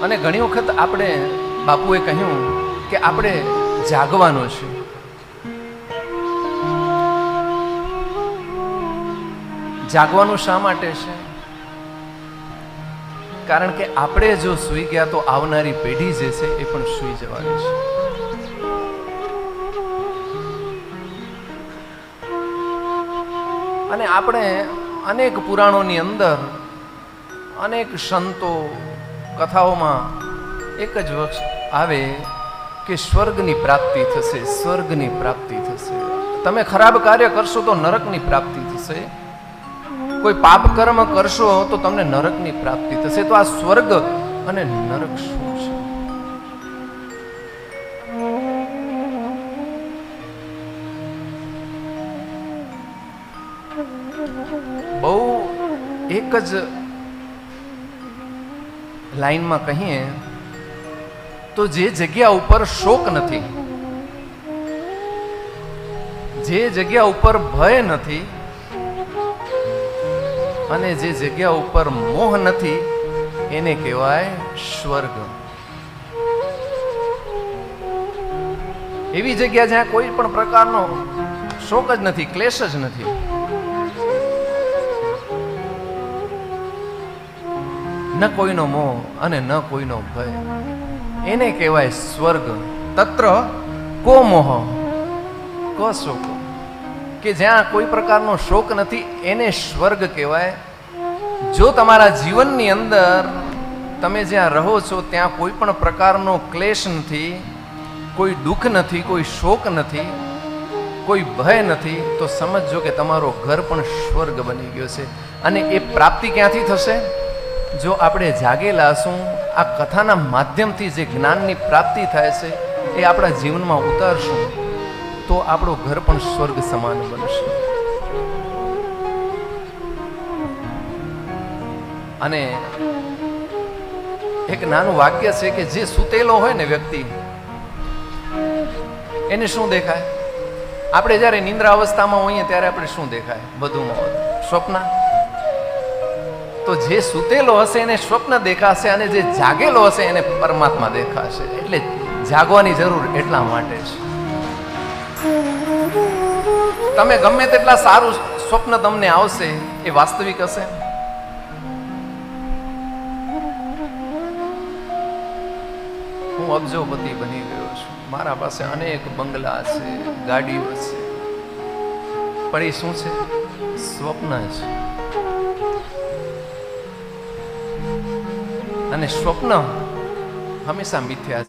અને ઘણી વખત આપણે બાપુએ કહ્યું કે આપણે જાગવાનું છે. જાગવાનું શા માટે છે? કારણ કે આપણે જો સૂઈ ગયા તો આવનારી પેઢી જે છે એ પણ સૂઈ જવાની છે. અને આપણે અનેક પુરાણોની અંદર અનેક સંતો કથાઓમાં એક જ વખત આવે કે સ્વર્ગની પ્રાપ્તિ થશે, સ્વર્ગની પ્રાપ્તિ થશે. તમે ખરાબ કાર્ય કરશો તો નરકની પ્રાપ્તિ થશે, કોઈ પાપ કર્મ કરશો તો તમને નરકની પ્રાપ્તિ થશે. તો આ સ્વર્ગ અને નરક શું છે? બહુ એક જ લાઈનમાં કહીએ તો જે જગ્યા ઉપર શોક નથી, જે જગ્યા ઉપર ભય નથી અને જે જગ્યા ઉપર મોહ નથી એને કહેવાય સ્વર્ગ. એવી જગ્યા જ્યાં કોઈ પણ પ્રકારનો શોક જ નથી, ક્લેશ જ નથી. ન કોઈનો મોહ અને ન કોઈનો ભય, એને કહેવાય સ્વર્ગ. તત્ર કો મોહ ક શોકો, કે જ્યાં કોઈ પ્રકારનો શોક નથી એને સ્વર્ગ કહેવાય. જો તમારા જીવનની અંદર તમે જ્યાં રહો છો ત્યાં કોઈ પણ પ્રકારનો ક્લેશ નથી, કોઈ દુઃખ નથી, કોઈ શોક નથી, કોઈ ભય નથી, તો સમજજો કે તમારો ઘર પણ સ્વર્ગ બની ગયો છે. અને એ પ્રાપ્તિ ક્યાંથી થશે? જો આપણે જાગેલા હશું, આ કથાના માધ્યમથી જે જ્ઞાનની પ્રાપ્તિ થાય છે એ આપણા જીવનમાં ઉતારશું તો આપણું ઘર પણ સ્વર્ગ સમાન બનશે. અને એક નાનું વાક્ય છે કે જે સૂતેલો હોય ને વ્યક્તિ, એને શું દેખાય? આપણે જ્યારે નિંદ્રા અવસ્થામાં હોઈએ ત્યારે આપણે શું દેખાય? બધુંમાં સ્વપ્ન. તો જે સૂતેલો હશે એને સ્વપ્ન દેખાશે અને જે જાગેલો હશે એને પરમાત્મા દેખાશે. એટલે જાગવાની જરૂર એટલા માટે છે. તમે ગમે તેટલા સારું સ્વપ્ન તમને આવશે, એ વાસ્તવિક હશે? હું અબજોપતિ બની ગયો છું, મારા પાસે અનેક બંગલા છે, ગાડીઓ છે, પણ એ શું છે? સ્વપ્ન છે. અને સ્વપ્ન હંમેશા મિથ્યા છે.